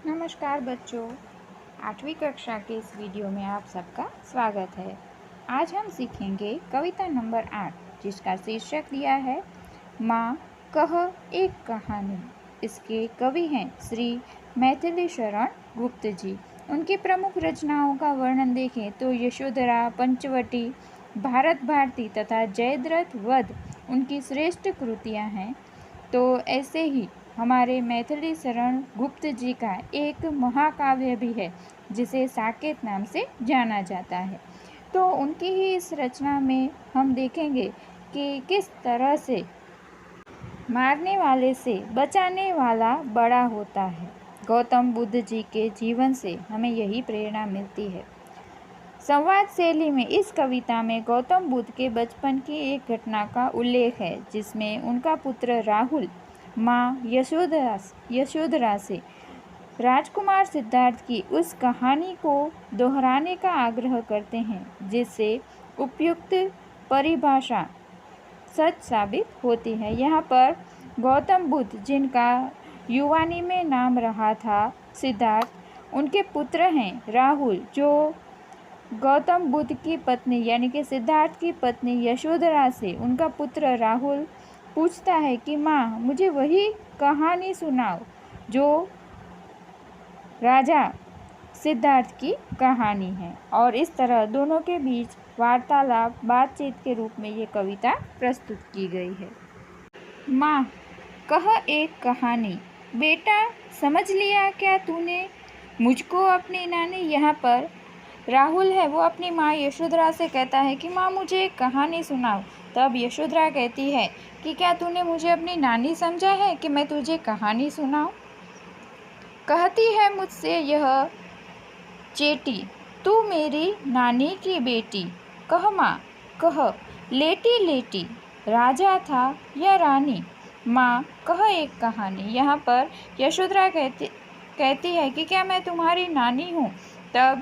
नमस्कार बच्चों, 8वीं कक्षा के इस वीडियो में आप सबका स्वागत है। आज हम सीखेंगे कविता नंबर 8 जिसका शीर्षक दिया है माँ कह एक कहानी। इसके कवि हैं श्री मैथिली शरण गुप्त जी। उनकी प्रमुख रचनाओं का वर्णन देखें तो यशोधरा, पंचवटी, भारत भारती तथा जयद्रथ वध उनकी श्रेष्ठ कृतियाँ हैं। तो ऐसे ही हमारे मैथिली शरण गुप्त जी का एक महाकाव्य भी है जिसे साकेत नाम से जाना जाता है। तो उनकी ही इस रचना में हम देखेंगे कि किस तरह से मारने वाले से बचाने वाला बड़ा होता है। गौतम बुद्ध जी के जीवन से हमें यही प्रेरणा मिलती है। संवाद शैली में इस कविता में गौतम बुद्ध के बचपन की एक घटना का उल्लेख है जिसमें उनका पुत्र राहुल माँ यशोधरा से राजकुमार सिद्धार्थ की उस कहानी को दोहराने का आग्रह करते हैं जिससे उपयुक्त परिभाषा सच साबित होती है। यहाँ पर गौतम बुद्ध जिनका युवानी में नाम रहा था सिद्धार्थ, उनके पुत्र हैं राहुल जो गौतम बुद्ध की पत्नी यानी कि सिद्धार्थ की पत्नी यशोधरा से उनका पुत्र राहुल पूछता है कि माँ मुझे वही कहानी सुनाओ जो राजा सिद्धार्थ की कहानी है। और इस तरह दोनों के बीच वार्तालाप बातचीत के रूप में ये कविता प्रस्तुत की गई है। माँ कह एक कहानी, बेटा समझ लिया क्या तूने मुझको अपनी नानी। यहाँ पर राहुल है वो अपनी माँ यशोधरा से कहता है कि माँ मुझे एक कहानी सुनाओ। तब यशोधरा कहती है कि क्या तूने मुझे अपनी नानी समझा है कि मैं तुझे कहानी सुनाऊं। कहती है मुझसे यह चेटी, तू मेरी नानी की बेटी। कह माँ कह, लेटी लेटी राजा था या रानी। माँ कह एक कहानी। यहाँ पर यशोधरा कहती है कि क्या मैं तुम्हारी नानी हूँ। तब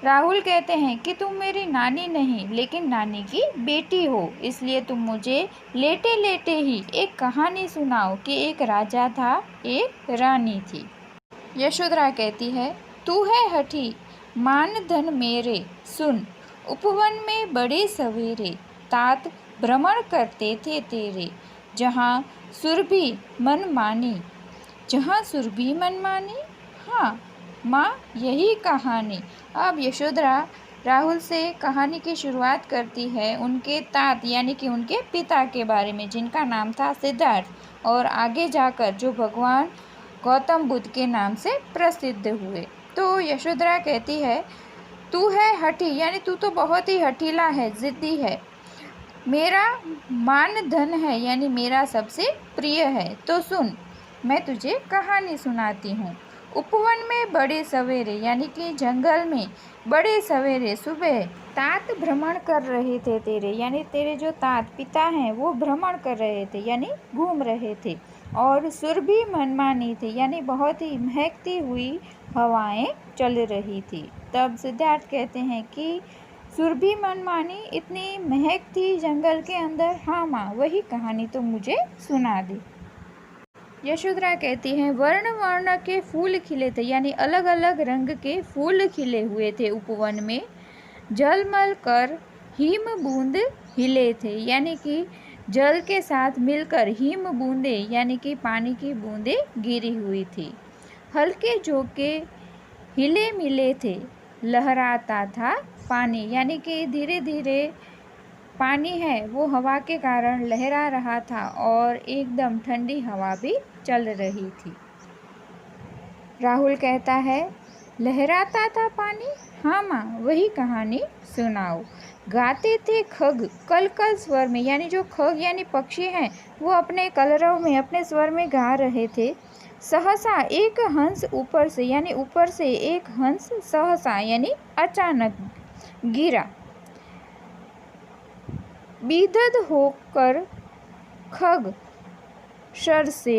राहुल कहते हैं कि तुम मेरी नानी नहीं लेकिन नानी की बेटी हो, इसलिए तुम मुझे लेटे लेटे ही एक कहानी सुनाओ कि एक राजा था एक रानी थी। यशोधरा कहती है तू है हठी मान धन मेरे सुन, उपवन में बड़े सवेरे तात भ्रमण करते थे तेरे, जहाँ सुरभि मन मानी। जहाँ सुरभि मन मानी, हाँ माँ यही कहानी। अब यशोधरा राहुल से कहानी की शुरुआत करती है उनके तात यानी कि उनके पिता के बारे में जिनका नाम था सिद्धार्थ, और आगे जाकर जो भगवान गौतम बुद्ध के नाम से प्रसिद्ध हुए। तो यशोधरा कहती है तू है हठी यानी तू तो बहुत ही हठीला है, जिद्दी है। मेरा मान धन है यानी मेरा सबसे प्रिय है। तो सुन मैं तुझे कहानी सुनाती हूँ। उपवन में बड़े सवेरे यानी कि जंगल में बड़े सवेरे सुबह तात भ्रमण कर रहे थे तेरे, यानी तेरे जो तात पिता हैं वो भ्रमण कर रहे थे यानी घूम रहे थे। और सुरभि मनमानी थी यानी बहुत ही महकती हुई हवाएं चल रही थी। तब सिद्धार्थ कहते हैं कि सुरभि मनमानी इतनी महकती जंगल के अंदर, हाँ माँ वही कहानी तो मुझे सुना दी। यशोधरा कहती हैं वर्ण वर्ण के फूल खिले थे यानी अलग अलग रंग के फूल खिले हुए थे उपवन में। जलमल कर हिम बूंद हिले थे यानी कि जल के साथ मिलकर हिम बूंदे यानी कि पानी की बूंदें गिरी हुई थी। हल्के झोंके हिले मिले थे, लहराता था पानी यानी कि धीरे धीरे पानी है वो हवा के कारण लहरा रहा था और एकदम ठंडी हवा भी चल रही थी। राहुल कहता है लहराता था पानी, हाँ माँ वही कहानी सुनाओ। गाते थे खग कल कल स्वर में यानी जो खग यानी पक्षी हैं वो अपने कलरव में अपने स्वर में गा रहे थे। सहसा एक हंस ऊपर से यानी ऊपर से एक हंस सहसा यानी अचानक गिरा। बेधध होकर खग शर से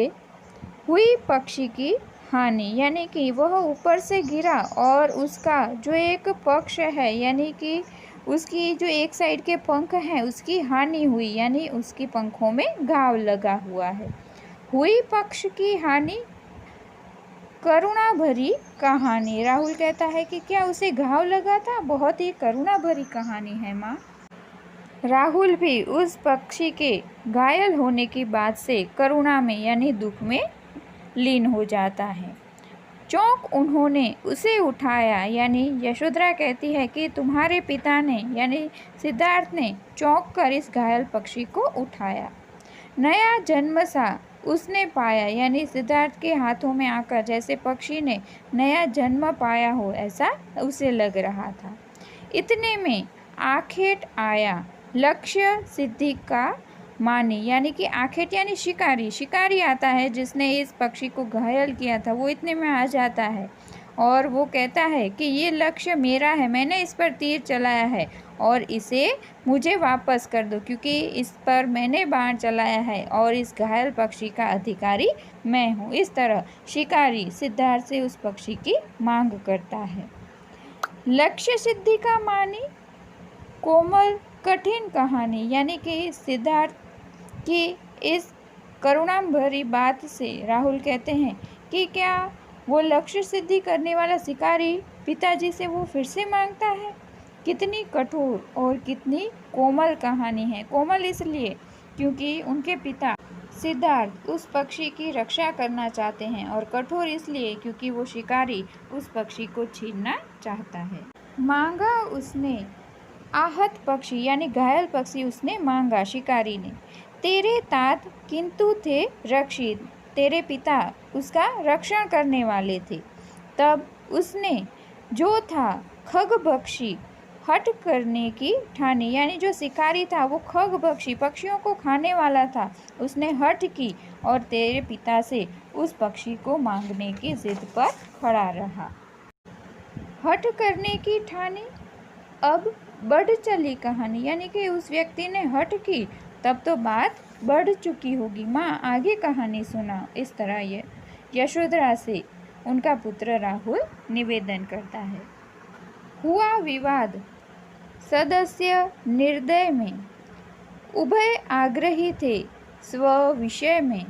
हुई पक्षी की हानि यानी कि वह ऊपर से गिरा और उसका जो एक पक्ष है यानी कि उसकी जो एक साइड के पंख हैं उसकी हानि हुई यानी उसकी पंखों में घाव लगा हुआ है। हुई पक्ष की हानि करुणा भरी कहानी। राहुल कहता है कि क्या उसे घाव लगा था? बहुत ही करुणा भरी कहानी है माँ। राहुल भी उस पक्षी के घायल होने की बात से करुणा में यानी दुख में लीन हो जाता है। चौंक उन्होंने उसे उठाया, यानी यशोधरा कहती है कि तुम्हारे पिता ने यानी सिद्धार्थ ने चौंक कर इस घायल पक्षी को उठाया। नया जन्म सा उसने पाया, यानी सिद्धार्थ के हाथों में आकर जैसे पक्षी ने नया जन्म पाया हो ऐसा उसे लग रहा था। इतने में आखेट आया, लक्ष्य सिद्धि का मानी, यानी कि आखेट यानी शिकारी आता है जिसने इस पक्षी को घायल किया था। वो इतने में आ जाता है और वो कहता है कि ये लक्ष्य मेरा है, मैंने इस पर तीर चलाया है और इसे मुझे वापस कर दो क्योंकि इस पर मैंने बाण चलाया है और इस घायल पक्षी का अधिकारी मैं हूँ। इस तरह शिकारी सिद्धार्थ से उस पक्षी की मांग करता है। लक्ष्य सिद्धि का मानी कोमल कठिन कहानी, यानी कि सिद्धार्थ की इस करुणा भरी बात से राहुल कहते हैं कि क्या वो लक्ष्य सिद्धि करने वाला शिकारी पिताजी से वो फिर से मांगता है। कितनी कठोर और कितनी कोमल कहानी है। कोमल इसलिए क्योंकि उनके पिता सिद्धार्थ उस पक्षी की रक्षा करना चाहते हैं और कठोर इसलिए क्योंकि वो शिकारी उस पक्षी को छीनना चाहता है। मांगा उसने आहत पक्षी, यानी घायल पक्षी उसने मांगा शिकारी ने। तेरे तात किंतु थे रक्षित, तेरे पिता उसका रक्षण करने वाले थे। तब उसने जो था खगभक्षी हट करने की ठानी, यानी जो शिकारी था वो खगभक्षी पक्षियों को खाने वाला था, उसने हट की और तेरे पिता से उस पक्षी को मांगने की जिद पर खड़ा रहा। हट करने की ठानी, अब बढ़ चली कहानी, यानी कि उस व्यक्ति ने हट की तब तो बात बढ़ चुकी होगी। माँ आगे कहानी सुनाओ। इस तरह ये यशोधरा से उनका पुत्र राहुल निवेदन करता है। हुआ विवाद सदस्य निर्दय में, उभय आग्रही थे स्व विषय में।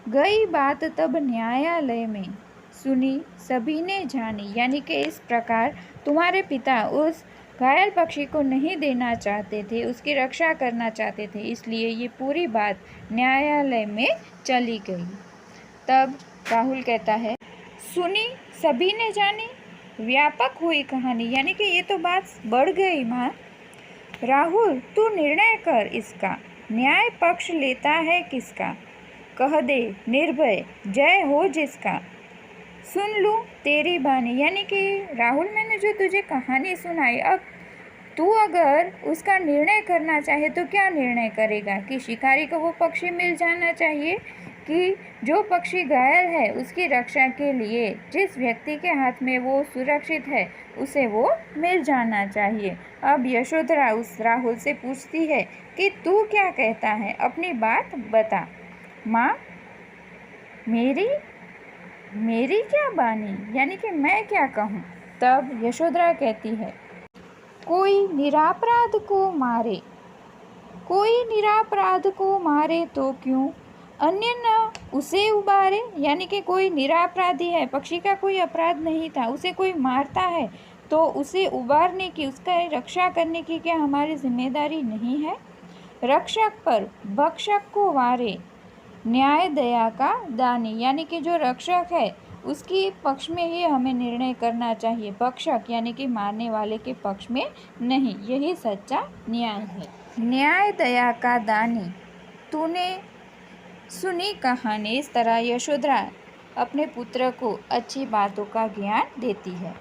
गई बात तब न्यायालय में, सुनी सभी ने जानी, यानी कि इस प्रकार तुम्हारे पिता उस घायल पक्षी को नहीं देना चाहते थे, उसकी रक्षा करना चाहते थे, इसलिए ये पूरी बात न्यायालय में चली गई। तब राहुल कहता है सुनी सभी ने जानी, व्यापक हुई कहानी, यानी कि ये तो बात बढ़ गई। माँ राहुल तू निर्णय कर इसका, न्याय पक्ष लेता है किसका, कह दे निर्भय जय हो जिसका, सुन लूँ तेरी बानी। यानी कि राहुल मैंने जो तुझे कहानी सुनाई, अब तू अगर उसका निर्णय करना चाहे तो क्या निर्णय करेगा कि शिकारी को वो पक्षी मिल जाना चाहिए कि जो पक्षी घायल है उसकी रक्षा के लिए जिस व्यक्ति के हाथ में वो सुरक्षित है उसे वो मिल जाना चाहिए। अब यशोधरा उस राहुल से पूछती है कि तू क्या कहता है, अपनी बात बता। माँ मेरी क्या बानी, यानी कि मैं क्या कहूँ। तब यशोधरा कहती है कोई निरापराध को मारे, कोई निरापराध को मारे तो क्यों, अन्य न उसे उबारे, यानी कि कोई निरापराधी है, पक्षी का कोई अपराध नहीं था, उसे कोई मारता है तो उसे उबारने की, उसका रक्षा करने की क्या हमारी जिम्मेदारी नहीं है। रक्षक पर भक्षक को वारे, न्याय दया का दानी, यानी कि जो रक्षक है उसकी पक्ष में ही हमें निर्णय करना चाहिए, भक्षक यानी कि मारने वाले के पक्ष में नहीं। यही सच्चा न्याय है। न्याय दया का दानी तूने सुनी कहानी। इस तरह यशोधरा अपने पुत्र को अच्छी बातों का ज्ञान देती है।